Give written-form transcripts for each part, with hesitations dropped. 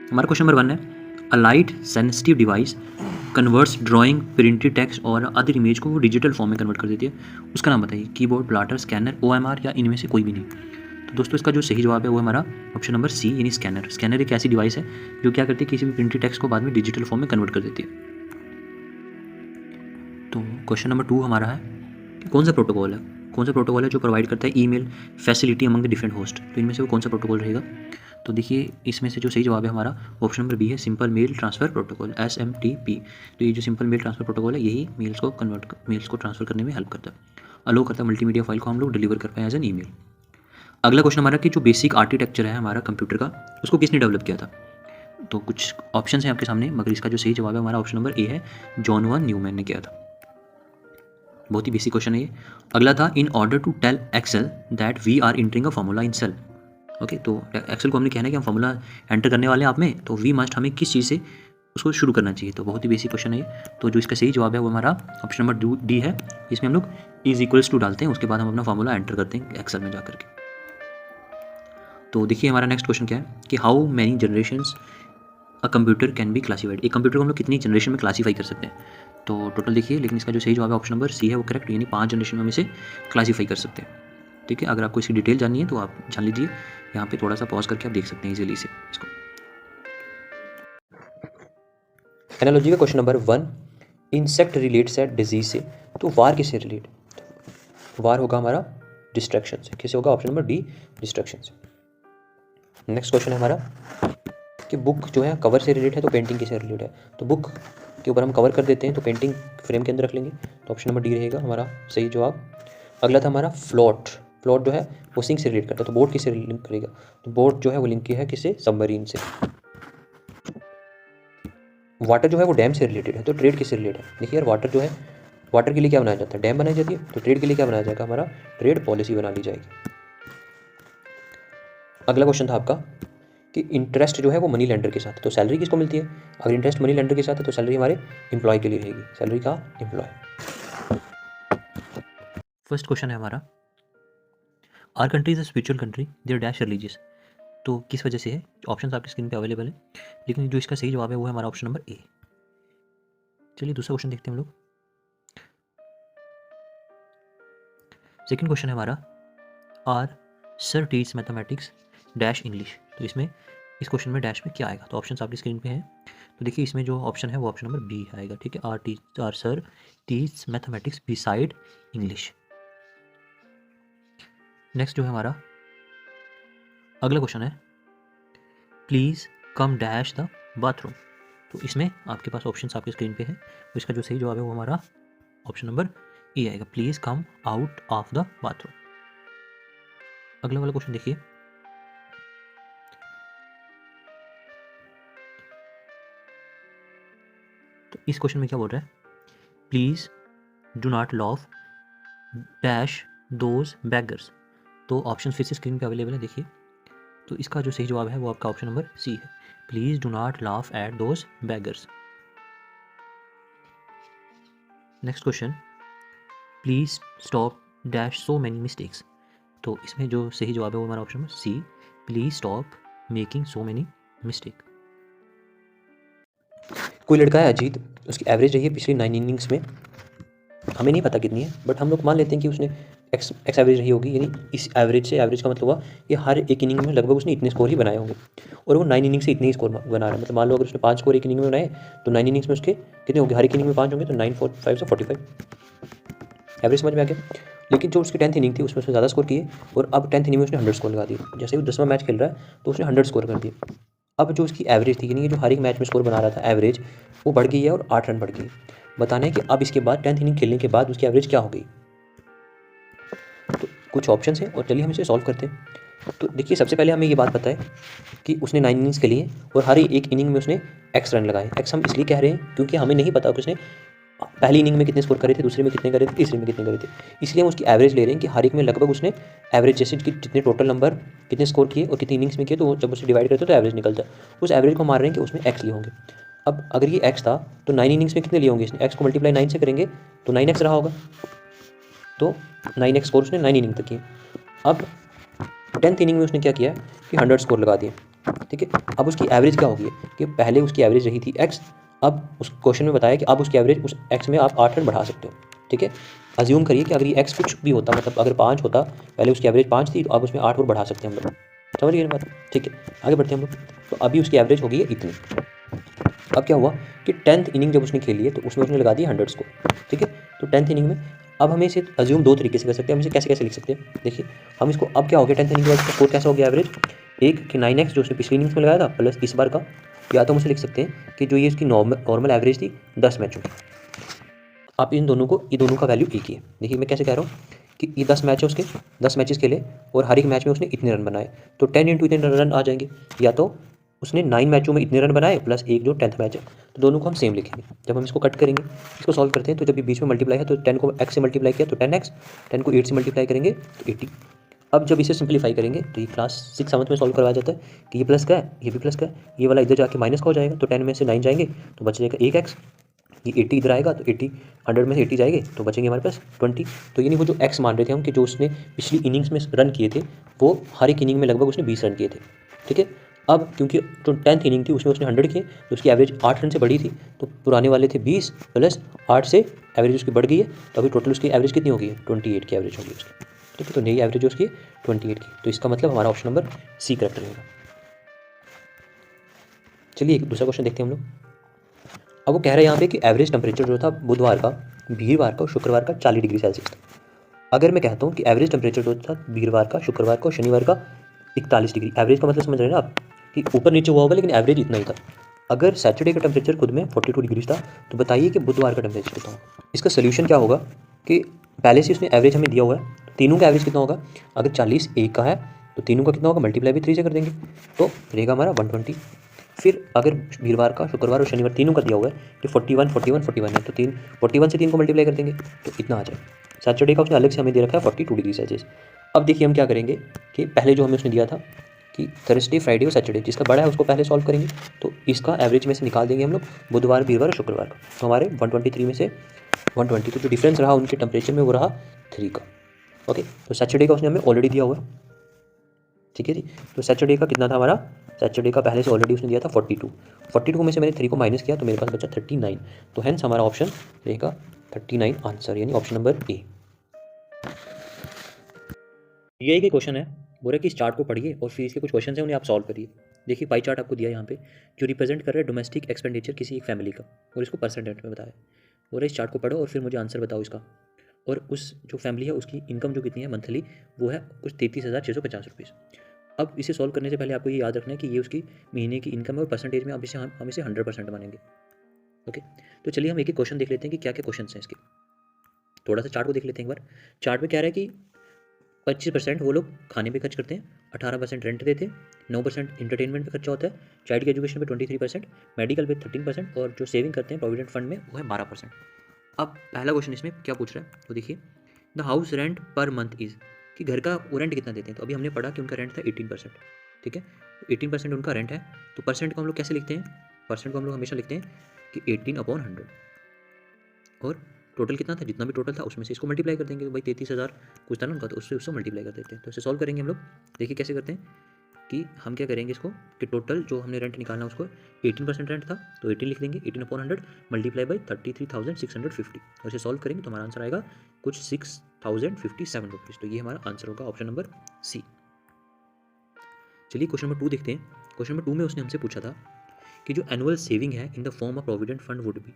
हमारा question number 1 है, a light sensitive device converts drawing, printed text और other image को वो डिजिटल फॉर्म में कन्वर्ट कर देती है, उसका नाम बताइए। कीबोर्ड, प्लॉटर, स्कैनर, OMR या इनमें से कोई भी नहीं। तो दोस्तों इसका जो सही जवाब है वो हमारा ऑप्शन नंबर सी यानी स्कैनर। स्कैनर एक ऐसी डिवाइस है जो क्या करती है, किसी भी प्रिंटेड टेक्स्ट को बाद में डिजिटल फॉर्म में कन्वर्ट कर देती है। तो क्वेश्चन नंबर 2 हमारा है कि कौन सा प्रोटोकॉल है जो प्रोवाइड करता है email facility among the different host. तो इनमें से वो कौन सा प्रोटोकॉल रहेगा? तो देखिए इसमें से जो सही जवाब है हमारा ऑप्शन नंबर बी है, simple mail transfer protocol, SMTP। तो ये जो सिंपल मेल ट्रांसफ़र प्रोटोकॉल है यही मेल्स को ट्रांसफ़र करने में हेल्प करता है, अलो करता है मल्टीमीडिया फाइल को हम लोग डिलीवर कर पाए एज एन ईमेल। अगला क्वेश्चन हमारा कि जो बेसिक आर्किटेक्चर है हमारा कंप्यूटर का, उसको किसने डेवलप किया था? तो कुछ ऑप्शन हैं आपके सामने, मगर इसका जो सही जवाब है हमारा ऑप्शन नंबर ए है, जॉन वन न्यूमैन ने किया था। बहुत ही बेसिक क्वेश्चन है ये। अगला था, in order to tell Excel that we are entering a formula in cell. Okay, तो एक्सेल को हमने कहना है कि हम फॉर्मूला एंटर करने वाले हैं आप में, तो वी मस्ट हमें किस चीज़ से उसको शुरू करना चाहिए। तो बहुत ही बेसिक क्वेश्चन है ये। तो जो इसका सही जवाब है वो हमारा ऑप्शन नंबर डी है। इसमें हम लोग इज इक्वल्स टू डालते हैं, उसके बाद हम अपना फॉर्मूला एंटर करते हैं एक्सेल में जाकर के। तो देखिए हमारा नेक्स्ट क्वेश्चन क्या है कि how many generations a computer can be classified. एक कंप्यूटर को हम लोग कितनी जनरेशन में क्लासीफाई कर सकते हैं? तो टोटल देखिए, लेकिन इसका जो सही जवाब है ऑप्शन नंबर सी है वो करेक्ट, यानी 5 जनरेशन में हम इसे क्लासीफाई कर सकते हैं। ठीक है, अगर आपको इसकी डिटेल जाननी है तो आप जान लीजिए, यहाँ पे थोड़ा सा पॉज करके आप देख सकते हैं इजीली से इसको। एनालॉजी का question number 1, insect relates at disease से। तो वार किससे रिलेट? वार होगा हमारा डिस्ट्रैक्शन से। किससे होगा? ऑप्शन नंबर डी, डिस्ट्रैक्शन से। नेक्स्ट क्वेश्चन है हमारा कि बुक जो है कवर से रिलेट है, तो पेंटिंग किससे रिलेट है? तो बुक के ऊपर हम कवर कर देते हैं तो पेंटिंग फ्रेम के अंदर रख लेंगे, तो ऑप्शन नंबर डी रहेगा हमारा सही जवाब। अगला था हमारा फ्लोट जो है वो सिंक से रिलेट करता है, तो बोट किससे लिंक करेगा? तो बोट जो है वो लिंक किया है किससे? सबमरीन से। वाटर जो है वो डैम से रिलेटेड है, तो ट्रेड किससे रिलेटेड है? देखिए यार, वाटर जो है, वाटर के लिए क्या बनाया जाता है? डैम बनाई जाती है। तो ट्रेड के लिए क्या बनाया जाएगा? हमारा ट्रेड पॉलिसी बना ली जाएगी। अगला क्वेश्चन था आपका कि इंटरेस्ट जो है वो मनी लेंडर के साथ है, तो सैलरी किसको मिलती है? अगर इंटरेस्ट मनी लेंडर के साथ है तो सैलरी हमारे एम्प्लॉय के लिए रहेगी, सैलरी का एम्प्लॉय। फर्स्ट क्वेश्चन है हमारा, our country is a spiritual country, there dash religious. तो किस वजह से है? ऑप्शन आपकी स्क्रीन पे अवेलेबल है, लेकिन जो इसका सही जवाब है वो है हमारा ऑप्शन नंबर ए। चलिए दूसरा क्वेश्चन देखते हैं हम लोग। सेकंड क्वेश्चन है हमारा, our sir teach mathematics dash English. तो इसमें इस क्वेश्चन में डैश में क्या आएगा? तो ऑप्शन आपकी स्क्रीन पे हैं। तो देखिए इसमें जो ऑप्शन है वो ऑप्शन नंबर बी आएगा। ठीक है, our sir teach mathematics beside English. Next जो है हमारा अगला क्वेश्चन है, please come dash the bathroom. तो इसमें आपके पास ऑप्शन आपके स्क्रीन पे है, तो इसका जो सही जवाब है वो हमारा ऑप्शन नंबर ए आएगा, please come out of the bathroom. अगला वाला क्वेश्चन देखिए, तो इस क्वेश्चन में क्या बोल रहा है? Please do not loaf dash those beggars. तो ऑप्शन फिर से स्क्रीन पे अवेलेबल है, देखिए। तो इसका जो सही जवाब है वो आपका ऑप्शन नंबर सी है, please do not laugh at those beggars. Next question, please stop dash so many mistakes. तो इसमें जो सही जवाब है वो हमारा option number C, please stop making so many mistake. कोई लड़का है अजीत, उसकी एवरेज रही है पिछली 9 इनिंग्स में, हमें नहीं पता कितनी है, बट हम लोग मान लेते हैं कि उसने एक्स एवरेज रही होगी, यानी इस एवरेज से, एवरेज का मतलब हुआ कि हर एक इनिंग में लगभग उसने इतने स्कोर ही बनाए होंगे, और वो 9 इनिंग से इतने ही स्कोर बना रहा है। मतलब मान लो अगर उसने 5 स्कोर एक इनिंग में बनाए, तो 9 इनिंग्स में उसके कितने होंगे? हर एक इनिंग में 5 होंगे, तो 9 4 5 से 45 एवरेज समझ में आ गया। लेकिन जो उसकी 10th इनिंग थी उसमें उसने ज़्यादा स्कोर किए, और अब 10th इनिंग में उसने 100 स्कोर लगा दिए। जैसे ही 10वां मैच खेल रहा है तो उसने 100 स्कोर कर दिए। अब जो उसकी एवरेज थी, यानी जो हर एक मैच में स्कोर बना रहा था एवरेज, वो बढ़ गई है और 8 रन बढ़ गई। बताना है कि अब इसके बाद 10th इनिंग खेलने के बाद उसकी एवरेज क्या हो गई। तो कुछ ऑप्शन है और चलिए हम इसे सॉल्व करते हैं। तो देखिए सबसे पहले हमें ये बात पता है कि उसने 9 इनिंग्स खेली है और हर एक इनिंग में उसने एक्स रन लगाए। एक्स हम इसलिए कह रहे हैं क्योंकि हमें नहीं पता कि उसने पहली इनिंग में कितने स्कोर करे थे, दूसरे में कितने करे थे, तीसरे में कितने करे थे। इसलिए हम उसकी एवरेज ले रहे हैं कि हर एक में लगभग उसने एवरेज, जैसे कि जितने टोटल नंबर कितने स्कोर किए और कितनी इनिंग्स में किए, तो जब उसे डिवाइड करते तो एवरेज निकलता है। उस एवरेज को मार रहे हैं कि उसमें एक्स लिए होंगे। अब अगर ये एक्स था तो 9 इनिंग्स में कितने लिए होंगे? इसने एक्स को मल्टीप्लाई 9 से करेंगे तो 9x रहा होगा, तो 9x स्कोर उसने 9 इनिंग तक किए। अब 10th इनिंग में उसने क्या किया कि 100 स्कोर लगा दिए। ठीक है। अब उसकी एवरेज क्या होगी कि पहले उसकी एवरेज रही थी x, अब उस क्वेश्चन में बताया कि अब उसकी एवरेज उस x में आप 8 रन बढ़ा सकते हो। ठीक है, अज्यूम करिए कि अगर ये x कुछ भी होता, मतलब अगर 5 होता, पहले उसकी एवरेज 5 थी, तो अब उसमें 8 और बढ़ा सकते हैं हम लोग। समझ गए बात? ठीक है, आगे बढ़ते हैं हम लोग। तो अभी उसकी एवरेज हो गई है इतनी। अब क्या हुआ कि 10th इनिंग जब उसने खेली है तो उसमें उसने लगा दिया 100 स्कोर। ठीक है, तो 10th इनिंग में अब हमें इसे अज्यूम दो तरीके से कर सकते हैं। हम इसे कैसे कैसे लिख सकते हैं, देखिए हम इसको, अब क्या हो गया 10th इनिंग के बाद स्कोर कैसा हो गया एवरेज, एक कि 9x जो उसने पिछली इनिंग्स में लगाया था प्लस इस बार का, या तो हम उसे लिख सकते हैं कि जो ये इसकी नॉर्मल एवरेज थी 10 मैचों की। आप इन दोनों को, ये दोनों का वैल्यू एक ही है। देखिए मैं कैसे कह रहा हूँ कि ये 10 मैच है उसके, 10 मैचेस खेले और हर एक मैच में उसने इतने रन बनाए, तो 10 इंटू इतने रन आ जाएंगे। या तो उसने 9 मैचों में इतने रन बनाए प्लस एक जो 10th मैच है, तो दोनों को हम सेम लिखेंगे। जब हम इसको कट करेंगे, इसको सॉल्व करते हैं, तो जब ये बीच में मल्टीप्लाई है तो 10 को x से मल्टीप्लाई किया तो 10x, 10 को 8 से मल्टीप्लाई करेंगे तो 80। अब जब इसे सिंप्लीफाई करेंगे तो ये क्लास 6 7 में सॉल्व करवाया जाता है कि ये प्लस का है, ये भी प्लस का है, ये वाला इधर जाके माइनस का हो जाएगा, तो 10 में से 9 जाएंगे तो बच जाएगा 1x, ये 80 इधर आएगा तो 80, 100 में से 80 जाएंगे तो बचेंगे हमारे पास 20। तो यानी वो जो x मान रहे थे हम कि जो उसने पिछली इनिंग्स में रन किए थे, वो हर एक इनिंग में लगभग उसने 20 रन किए थे। ठीक है, अब क्योंकि जो 10th इनिंग थी उसमें उसने 100 किए, तो उसकी एवरेज 8 रन से बढ़ी थी, तो पुराने वाले थे 20 प्लस 8 से एवरेज उसकी बढ़ गई है, तो अभी टोटल उसकी एवरेज कितनी हो गई है, 28 की एवरेज होगी उसकी। ठीक है, तो नई एवरेज उसकी 28 की, तो इसका मतलब हमारा ऑप्शन नंबर सी करेक्ट रहेगा। चलिए एक दूसरा क्वेश्चन देखते हैं हम लोग। अब वो कह रहे हैं यहाँ पे कि एवरेज टेम्परेचर जो था बुधवार का, वीरवार का और शुक्रवार का 40 डिग्री सेल्सियस था। अगर मैं कहता हूँ कि एवरेज टेम्परेचर जो था वीरवार का, शुक्रवार का और शनिवार का 41 डिग्री, एवरेज का मतलब समझ रहे हैं ना आप कि ऊपर नीचे हुआ होगा लेकिन एवरेज इतना ही था। अगर सैटरडे का टेम्परेचर खुद में 42 डिग्री था, तो बताइए कि बुधवार का टेम्परेचर कितना होगा। इसका सोल्यूशन क्या होगा कि पहले से उसने एवरेज हमें दिया हुआ है, तीनों का एवरेज कितना होगा, अगर 40 एक का है तो तीनों का कितना होगा, मल्टीप्लाई भी 3 से कर देंगे तो रहेगा हमारा 120। फिर अगर वीरवार का, शुक्रवार और शनिवार तीनों का दिया हुआ है कि 41 41 41 है, तो 41 से 3 को मल्टीप्लाई कर देंगे तो इतना आ जाएगा। सैटरडे का उसने अलग से हमें दे रखा है 42 डिग्री सेल्सियस। अब देखिए हम क्या करेंगे कि पहले जो हमें उसने दिया था कि थर्सडे, फ्राइडे और सैटरडे, जिसका बड़ा है उसको पहले सॉल्व करेंगे, तो इसका एवरेज में से निकाल देंगे हम लोग बुधवार, वीरवार और शुक्रवार का, तो हमारे 123 में से 120, तो जो डिफरेंस रहा उनके टेम्परेचर में वो रहा 3 का। ओके, तो सैटरडे का उसने हमें ऑलरेडी दिया हुआ है। ठीक है जी, तो सैटरडे का कितना था हमारा, सैटरडे का पहले से ऑलरेडी उसने दिया था 42 में से मैंने 3 को माइनस किया तो मेरे पास बचा 39, तो हेंस हमारा ऑप्शन रहेगा 39 आंसर, यानी ऑप्शन नंबर ए। ये एक क्वेश्चन है, बोल रहे कि इस चार्ट को पढ़िए और फिर इसके कुछ क्वेश्चन हैं उन्हें आप सॉल्व करिए। देखिए पाई चार्ट आपको दिया है यहाँ पे, जो रिप्रेजेंट कर रहा है डोमेस्टिक एक्सपेंडिचर किसी एक फैमिली का, और इसको परसेंटेज में बताया। बोल रहे इस चार्ट को पढ़ो और फिर मुझे आंसर बताओ इसका, और उस जो फैमिली है उसकी इनकम जो कितनी है मंथली, वो है कुछ 33,650 रुपीज़। अब इसे सॉल्व करने से पहले आपको ये याद रखना है कि ये उसकी महीने की इनकम है और परसेंटेज में अब इसे हम इसे 100% मानेंगे। ओके, तो चलिए हम एक एक क्वेश्चन देख लेते हैं कि क्या क्या क्वेश्चन हैं इसके। थोड़ा सा चार्ट को देख लेते हैं एक बार। चार्ट में क्या रहा है कि 25% वो लोग खाने पे खर्च करते हैं, 18% रेंट देते हैं, 9% इंटरटेनमेंट पे खर्चा होता है, चाइल्ड की एजुकेशन पे 23%, मेडिकल पे 13%, और जो सेविंग करते हैं प्रोविडेंट फंड में वो है 12%। अब पहला क्वेश्चन इसमें क्या पूछ रहा है, तो देखिए the house rent per month is, कि घर का वो रेंट कितना देते हैं। तो अभी हमने पढ़ा कि उनका रेंट था 18%। ठीक है, 18% उनका रेंट है, तो परसेंट को हम लोग कैसे लिखते हैं, परसेंट को हम लोग हमेशा लिखते हैं कि 18/100, और टोटल कितना था, जितना भी टोटल था उसमें से इसको मल्टीप्लाई कर देंगे। भाई 33,000 कुछ था ना उनका, तो उससे मल्टीप्लाई कर देते हैं। तो इसे सॉल्व करेंगे हम लोग। देखिए कैसे करते हैं कि हम क्या करेंगे इसको कि टोटल जो हमने रेंट निकालना उसको 18% रेंट था तो 18 लिख देंगे, 18/100 मल्टीप्लाई बाई 33,650, और इसे सॉल्व करेंगे तो हमारा आंसर आएगा कुछ 6,057 रुपीज़। तो ये हमारा आंसर होगा ऑप्शन नंबर सी। चलिए क्वेश्चन नंबर 2 देखते हैं। क्वेश्चन नंबर 2 में उसने हमसे पूछा था कि जो एनुअल सेविंग है in the form of provident fund would be,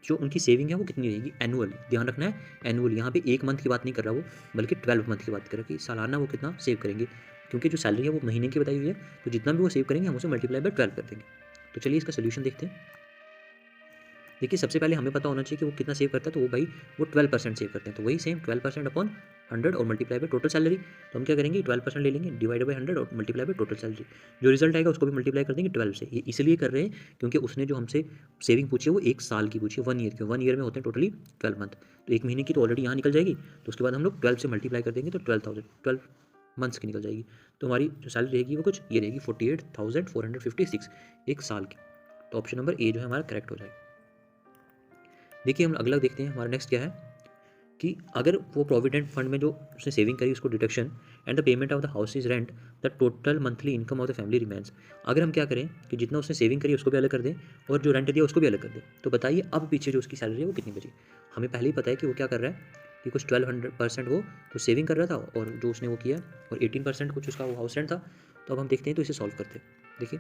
जो उनकी सेविंग है वो कितनी रहेगी एनुअल, ध्यान रखना है एनुअल, यहाँ पे एक मंथ की बात नहीं कर रहा वो, बल्कि 12 मंथ की बात कर रहा है कि सालाना वो कितना सेव करेंगे, क्योंकि जो सैलरी है वो महीने की बताई हुई है, तो जितना भी वो सेव करेंगे हम उसे मल्टीप्लाई बाय 12 कर देंगे। तो चलिए इसका सोल्यूशन देखते हैं। देखिए सबसे पहले हमें पता होना चाहिए कि वो कितना सेव करता है, तो वो भाई वो 12% सेव करते हैं, तो वही सेम 12% अपॉन 100 और मल्टीप्लाई बाय टोटल सैलरी। तो हम क्या करेंगे 12% ले लेंगे डिवाइड बाय 100 और मल्टीप्लाई बाय टोटल सैलरी, जो रिजल्ट आएगा उसको भी मल्टीप्लाई कर देंगे 12 से। ये इसलिए कर रहे हैं क्योंकि उसने जो हमसे सेविंग पूछी है वो 1 साल की पूछी है, 1 ईयर की, 1 ईयर में होते हैं टोटली 12 मंथ, तो 1 महीने की तो ऑलरेडी यहाँ निकल जाएगी, तो उसके बाद हम लोग 12 से मल्टीप्लाई कर देंगे तो 12 मंथ्स की निकल जाएगी। तो हमारी जो सैलरी रहेगी वो कुछ ये रहेगी 48,456 एक साल की। तो ऑप्शन नंबर ए जो है हमारा करेक्ट हो जाएगा। देखिए हम अगला देखते हैं, हमारा नेक्स्ट क्या है कि अगर वो प्रोविडेंट फंड में जो उसने सेविंग करी उसको deduction and the payment of the house is rent, the total monthly income of the family remains. अगर हम क्या करें कि जितना उसने सेविंग करी उसको भी अलग कर दें और जो रेंट दिया उसको भी अलग कर दें, तो बताइए अब पीछे जो उसकी सैलरी है वो कितनी बची। हमें पहले ही पता है कि वो क्या कर रहा है कि कुछ 1200% वो कुछ सेविंग कर रहा था और जो उसने वो किया, और 18% कुछ उसका वो हाउस रेंट था। तो अब हम देखते हैं तो इसे सॉल्व करते हैं। देखिए,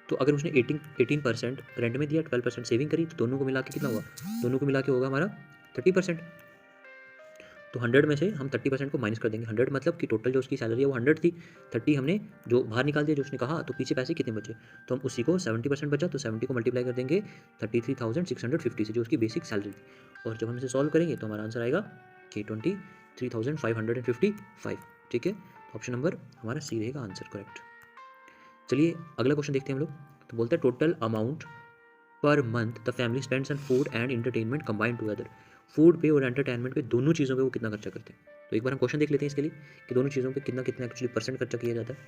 तो अगर उसने 18% रेंट में दिया, 12% सेविंग करी, तो दोनों को मिला के कितना हुआ, दोनों को मिला के होगा हमारा 30%। तो 100 में से हम 30% को माइनस कर देंगे। 100 मतलब कि टोटल जो उसकी सैलरी है वो 100 थी, 30 हमने जो बाहर निकाल दिया जो उसने कहा, तो पीछे पैसे कितने बचे, तो हम उसी को 70% बचा तो 70 को मल्टीप्लाई कर देंगे 33,650 से जो उसकी बेसिक सैलरी थी। और जब हम इसे सॉल्व करेंगे तो हमारा आंसर आएगा कि 23,555। ठीक है, ऑप्शन नंबर हमारा सी रहेगा आंसर करेक्ट। चलिए अगला क्वेश्चन देखते हैं हम लोग। तो बोलते हैं total amount per month the family spends on food and entertainment combined together. Food पे और एंटरटेनमेंट पे दोनों चीज़ों पे वो कितना खर्चा करते हैं। तो एक बार हम क्वेश्चन देख लेते हैं इसके लिए कि दोनों चीज़ों पे कितना कितना एक्चुअली परसेंट खर्चा किया जाता है।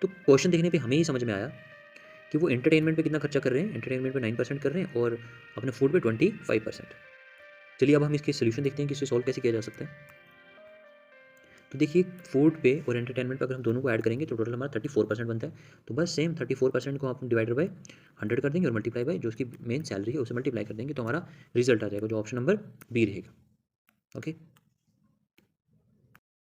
तो क्वेश्चन देखने पे हमें ही समझ में आया कि वो एंटरटेनमेंट पे कितना खर्चा कर रहे हैं, एंटरटेनमेंट पे 9% कर रहे हैं और अपने फूड पे 25%। चलिए अब हम इसके सोल्यूशन देखते हैं कि इसे सॉल्व कैसे किया जा सकता है। तो देखिए, फूड पे और एंटरटेनमेंट पे अगर हम दोनों को ऐड करेंगे तो टोटल हमारा 34% बनता है। तो बस सेम 34% को आप डिवाइडेड बाय 100 कर देंगे और मल्टीप्लाई बाय जो उसकी मेन सैलरी है उसे मल्टीप्लाई कर देंगे, तो हमारा रिजल्ट आ जाएगा जो ऑप्शन नंबर बी रहेगा। ओके।